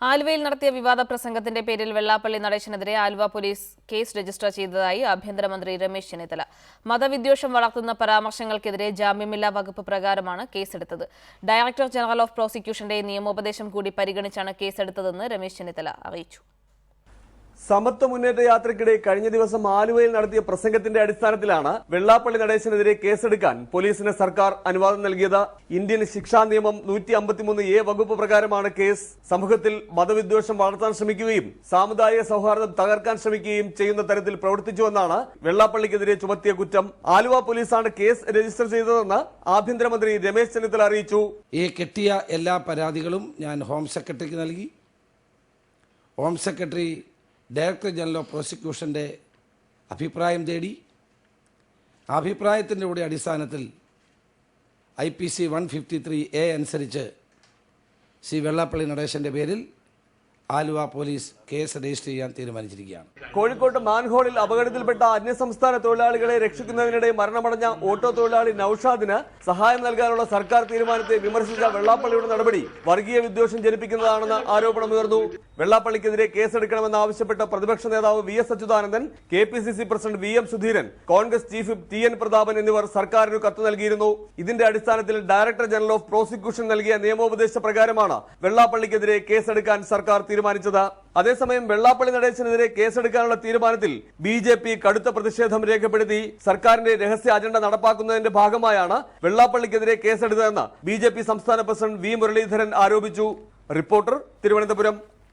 ആലുവയിൽ നടത്തിയ വിവാദ പ്രസംഗത്തിന്റെ പേരിൽ വെള്ളാപ്പള്ളി നടേശനെതിരെ ആലുവ പോലീസ് കേസ് രജിസ്റ്റർ ചെയ്തതായി ആഭ്യന്തരമന്ത്രി രമേശ് ചെന്നിത്തല. മതവിദ്വേഷം വളർത്തുന്ന പരാമർശങ്ങൾക്കെതിരെ ജാമ്യമില്ലാ വകുപ്പ് പ്രകാരമാണ് കേസെടുത്തത്. ഡയറക്ടർ ജനറൽ ഓഫ് പ്രോസിക്യൂഷന്റെ നിയമോപദേശം കൂടി പരിഗണിച്ചാണ് കേസെടുത്തതെന്ന് രമേശ് ചെന്നിത്തല അറിയിച്ചു. സമത്വ മുന്നേറ്റ യാത്രയ്ക്കിടെ കഴിഞ്ഞ ദിവസം ആലുവയിൽ നടത്തിയ പ്രസംഗത്തിന്റെ അടിസ്ഥാനത്തിലാണ് വെള്ളാപ്പള്ളി നടേശനെതിരെ കേസെടുക്കാൻ പോലീസിന് സർക്കാർ അനുവാദം നൽകിയത്. ഇന്ത്യൻ ശിക്ഷാ നിയമം 153A വകുപ്പ് പ്രകാരമാണ് കേസ്. സമൂഹത്തിൽ മതവിദ്വേഷം വളർത്താൻ ശ്രമിക്കുകയും സാമുദായിക സൗഹാർദ്ദം തകർക്കാൻ ശ്രമിക്കുകയും ചെയ്യുന്ന തരത്തിൽ പ്രവർത്തിച്ചുവെന്നാണ് വെള്ളാപ്പള്ളിക്കെതിരെ ചുമത്തിയ കുറ്റം. ആലുവ പോലീസാണ് കേസ് രജിസ്റ്റർ ചെയ്തതെന്ന് ആഭ്യന്തരമന്ത്രി രമേശ് ചെന്നിത്തല അറിയിച്ചു. ഈ കിട്ടിയ എല്ലാ പരാതികളും ഞാൻ ഹോം സെക്രട്ടറിക്ക് നൽകി. Home secretary director general of പ്രോസിക്യൂഷൻ്റെ അഭിപ്രായം തേടി. അഭിപ്രായത്തിൻ്റെ കൂടെ അടിസ്ഥാനത്തിൽ IPC 153A അനുസരിച്ച് ശ്രീ വെള്ളാപ്പള്ളി നടേശൻ്റെ പേരിൽ ആലുവ പോലീസ് കേസ് രജിസ്റ്റർ ചെയ്യാൻ തീരുമാനിച്ചിരിക്കുകയാണ്. കോഴിക്കോട്ട് മാൻഹോളിൽ അപകടത്തിൽപ്പെട്ട അന്യസംസ്ഥാന തൊഴിലാളികളെ രക്ഷിക്കുന്നതിനിടെ മരണമടഞ്ഞ ഓട്ടോ തൊഴിലാളി നൌഷാദിന് സഹായം നൽകാനുള്ള സർക്കാർ തീരുമാനത്തെ വിമർശിച്ച വെള്ളാപ്പള്ളിയുടെ നടപടി വർഗീയ വിദ്വേഷം ജനിപ്പിക്കുന്നതാണെന്ന് ആരോപണമുയർന്നു. വെള്ളാപ്പള്ളിക്കെതിരെ കേസെടുക്കണമെന്ന് ആവശ്യപ്പെട്ട പ്രതിപക്ഷ നേതാവ് VS Achuthanandan, KPCC president VM Sudheeran, Congress chief TN Prathapan എന്നിവർ സർക്കാരിന് കത്ത് നൽകിയിരുന്നു. ഇതിന്റെ അടിസ്ഥാനത്തിൽ ഡയറക്ടർ ജനറൽ ഓഫ് പ്രോസിക്യൂഷൻ നൽകിയ നിയമോപദേശ പ്രകാരമാണ് വെള്ളാപ്പള്ളിക്കെതിരെ കേസെടുക്കാൻ സർക്കാർ തീരുമാനിച്ചത്. അതേസമയം വെള്ളാപ്പള്ളി നടേശനെതിരെ കേസെടുക്കാനുള്ള തീരുമാനത്തിൽ BJP കടുത്ത പ്രതിഷേധം രേഖപ്പെടുത്തി. സർക്കാരിന്റെ രഹസ്യ അജണ്ട നടപ്പാക്കുന്നതിന്റെ ഭാഗമായാണ് വെള്ളാപ്പള്ളിക്കെതിരെ കേസെടുത്തതെന്ന് BJP സംസ്ഥാന പ്രസിഡന്റ് V മുരളീധരൻ ആരോപിച്ചു. റിപ്പോർട്ടർ, തിരുവനന്തപുരം.